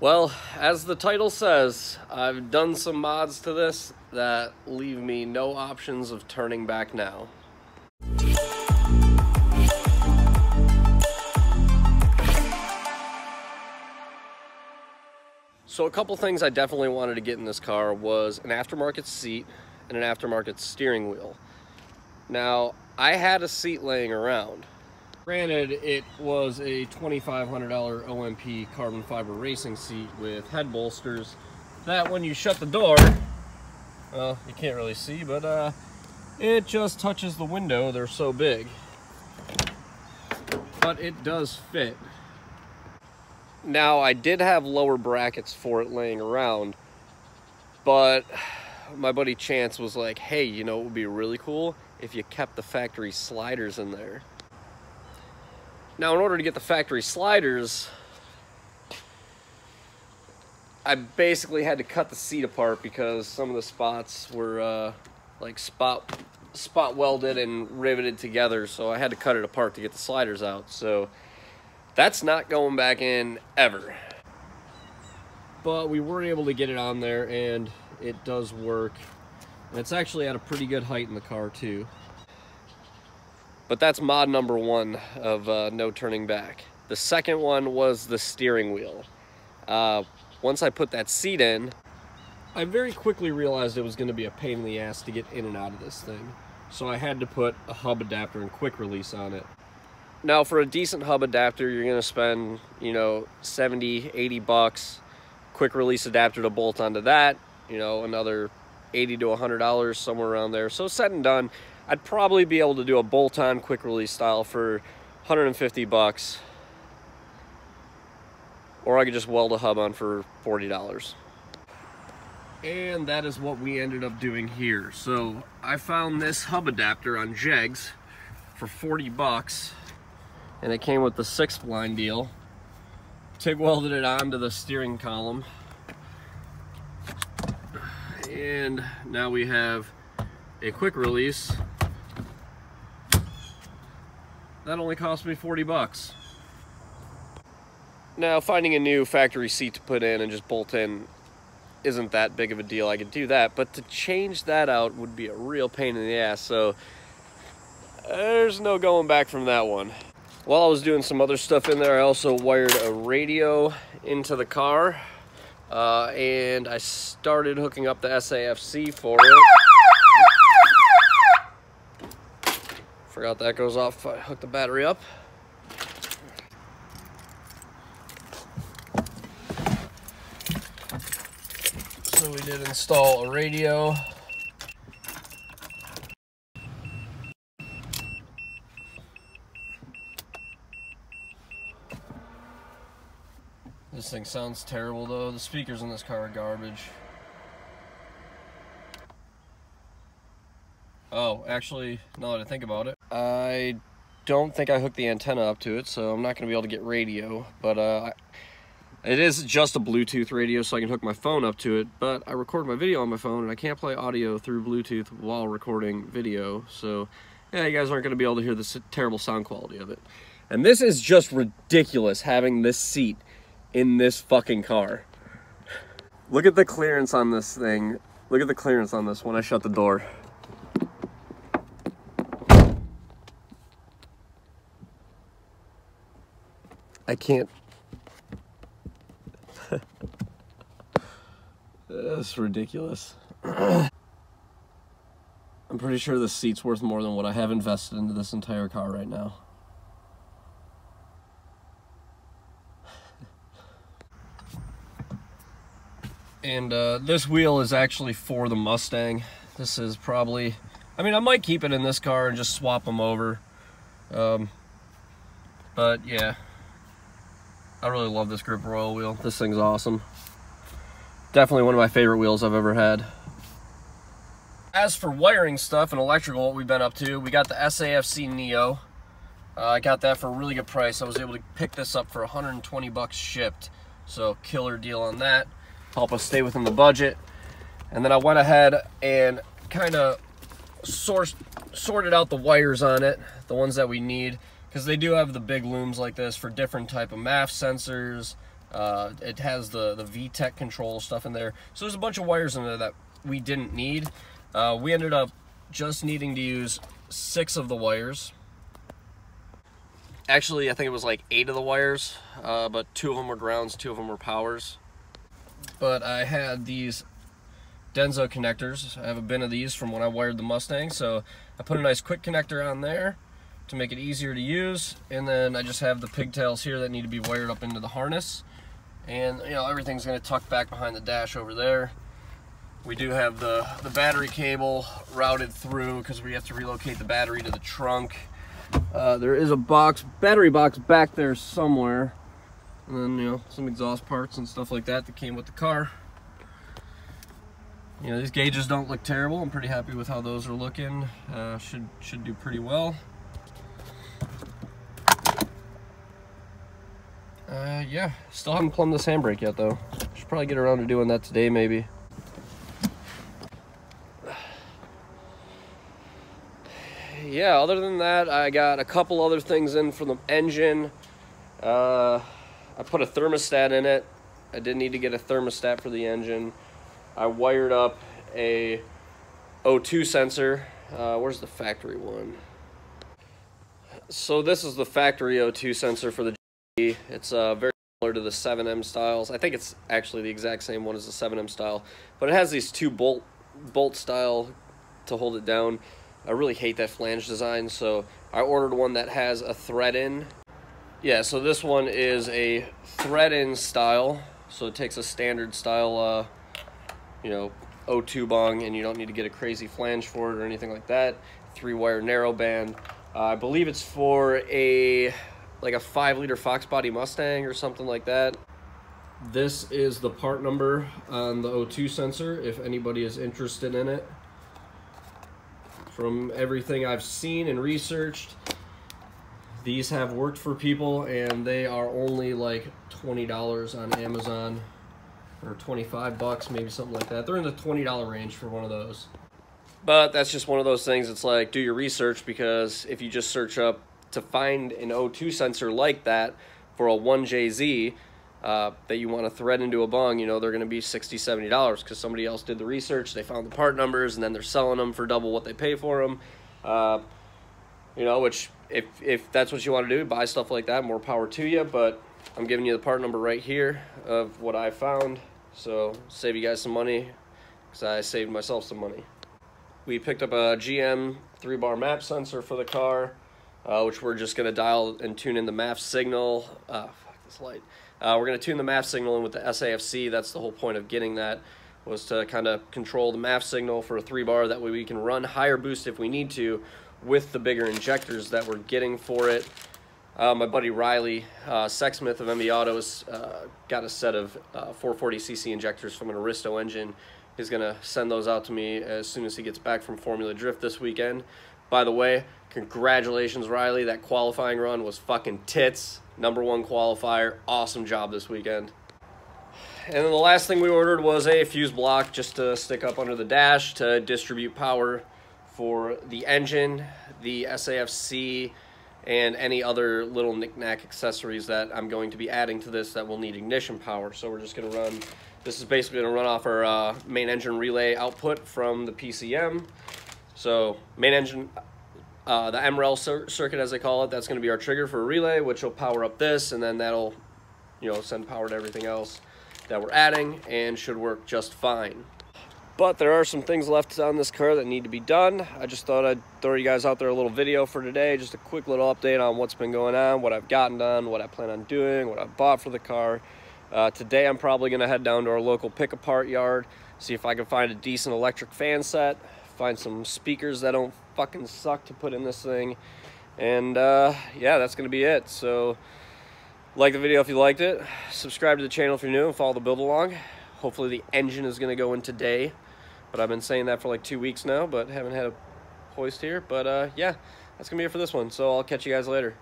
Well, as the title says, I've done some mods to this that leave me no options of turning back now. So a couple things I definitely wanted to get in this car was an aftermarket seat and an aftermarket steering wheel. Now, I had a seat laying around. Granted, it was a $2,500 OMP carbon fiber racing seat with head bolsters that when you shut the door, well, you can't really see, but it just touches the window. They're so big. But it does fit. Now, I did have lower brackets for it laying around, but my buddy Chance was like, hey, you know, it would be really cool if you kept the factory sliders in there. Now, in order to get the factory sliders, I basically had to cut the seat apart because some of the spots were like spot welded and riveted together, so I had to cut it apart to get the sliders out. So that's not going back in ever. But we were able to get it on there, and it does work. And it's actually at a pretty good height in the car too. But that's mod number one of no turning back. The second one was the steering wheel. Once I put that seat in, I very quickly realized it was going to be a pain in the ass to get in and out of this thing. So I had to put a hub adapter and quick release on it. Now, for a decent hub adapter, you're going to spend, you know, 70, 80 bucks. Quick release adapter to bolt onto that, you know, another $80 to $100, somewhere around there. So said and done, I'd probably be able to do a bolt-on quick release style for 150 bucks. Or I could just weld a hub on for $40. And that is what we ended up doing here. So I found this hub adapter on Jegs for 40 bucks. And it came with the 6-line deal. TIG welded it onto the steering column. And now we have a quick release. That only cost me 40 bucks. Now, finding a new factory seat to put in and just bolt in isn't that big of a deal. I could do that, but to change that out would be a real pain in the ass, so there's no going back from that one. While I was doing some other stuff in there, I also wired a radio into the car, and I started hooking up the SAFC for it. Forgot that goes off. I hooked the battery up. So we did install a radio. This thing sounds terrible though. The speakers in this car are garbage. Oh, actually, now that I think about it, I don't think I hooked the antenna up to it, so I'm not going to be able to get radio, but it is just a Bluetooth radio, so I can hook my phone up to it, but I record my video on my phone, and I can't play audio through Bluetooth while recording video, so yeah, you guys aren't going to be able to hear the terrible sound quality of it. And this is just ridiculous, having this seat in this fucking car. Look at the clearance on this thing. Look at the clearance on this when I shut the door. I can't. That's ridiculous. I'm pretty sure this seat's worth more than what I have invested into this entire car right now. And this wheel is actually for the Mustang. This is probably, I mean, I might keep it in this car and just swap them over. But yeah. I really love this Grip Royal wheel. This thing's awesome. Definitely one of my favorite wheels I've ever had. As for wiring stuff and electrical, what we've been up to, we got the SAFC Neo. I got that for a really good price. I was able to pick this up for 120 bucks shipped. So killer deal on that. Help us stay within the budget. And then I went ahead and kind of sorted out the wires on it, the ones that we need. Because they do have the big looms like this for different type of MAF sensors, It has the VTEC control stuff in there. So there's a bunch of wires in there that we didn't need. We ended up just needing to use 6 of the wires. Actually, I think it was like 8 of the wires, but 2 of them were grounds, 2 of them were powers. But I had these Denso connectors. I have a bin of these from when I wired the Mustang, so I put a nice quick connector on there to make it easier to use, and then I just have the pigtails here that need to be wired up into the harness, and you know, everything's going to tuck back behind the dash over there. We do have the battery cable routed through because we have to relocate the battery to the trunk. There is a battery box back there somewhere, and then you know, some exhaust parts and stuff like that came with the car. You know, these gauges don't look terrible. I'm pretty happy with how those are looking. Should do pretty well. Yeah, still haven't plumbed this handbrake yet though. Should probably get around to doing that today maybe. Yeah, other than that, I got a couple other things in for the engine. I put a thermostat in it. I did need to get a thermostat for the engine. I wired up a O2 sensor. Where's the factory one? So this is the factory O2 sensor for the G. It's very similar to the 7M styles. I think it's actually the exact same one as the 7M style, but it has these 2 bolt style to hold it down. I really hate that flange design, so I ordered one that has a thread in. Yeah, so this one is a thread in style, so it takes a standard style you know, O2 bung, and you don't need to get a crazy flange for it or anything like that. 3-wire narrowband. I believe it's for like a 5-liter Fox body Mustang or something like that. This is the part number on the O2 sensor if anybody is interested in it. From everything I've seen and researched, these have worked for people, and they are only like $20 on Amazon, or 25 bucks, maybe something like that. They're in the $20 range for one of those. But that's just one of those things. It's like, do your research, because if you just search up to find an O2 sensor like that for a 1JZ that you want to thread into a bung, you know, they're going to be $60, $70 because somebody else did the research, they found the part numbers, and then they're selling them for double what they pay for them. You know, which if that's what you want to do, buy stuff like that, more power to you. But I'm giving you the part number right here of what I found, so save you guys some money, because I saved myself some money. We picked up a GM 3-bar map sensor for the car, which we're just going to dial and tune in the MAF signal. Fuck this light. We're going to tune the MAF signal in with the SAFC. That's the whole point of getting that, was to kind of control the MAF signal for a 3-bar. That way we can run higher boost if we need to with the bigger injectors that we're getting for it. My buddy Riley, Sexsmith of MV Autos, got a set of 440cc injectors from an Aristo engine. He's going to send those out to me as soon as he gets back from Formula Drift this weekend. By the way, congratulations, Riley. That qualifying run was fucking tits. #1 qualifier. Awesome job this weekend. And then the last thing we ordered was a fuse block just to stick up under the dash to distribute power for the engine, the SAFC, and any other little knick-knack accessories that I'm going to be adding to this that will need ignition power. So we're just going to run, this is basically going to run off our main engine relay output from the PCM. So main engine, the MREL circuit as they call it, that's going to be our trigger for a relay, which will power up this, and then that'll, you know, send power to everything else that we're adding, and should work just fine. But there are some things left on this car that need to be done. I just thought I'd throw you guys out there a little video for today, just a quick little update on what's been going on, what I've gotten done, what I plan on doing, what I bought for the car. Today I'm probably going to head down to our local pick-apart yard, see if I can find a decent electric fan set, find some speakers that don't fucking suck to put in this thing, and yeah, that's going to be it. So like the video if you liked it, subscribe to the channel if you're new, and follow the build along. Hopefully the engine is going to go in today, but I've been saying that for like 2 weeks now, but haven't had a hoist here. But yeah, that's going to be it for this one, so I'll catch you guys later.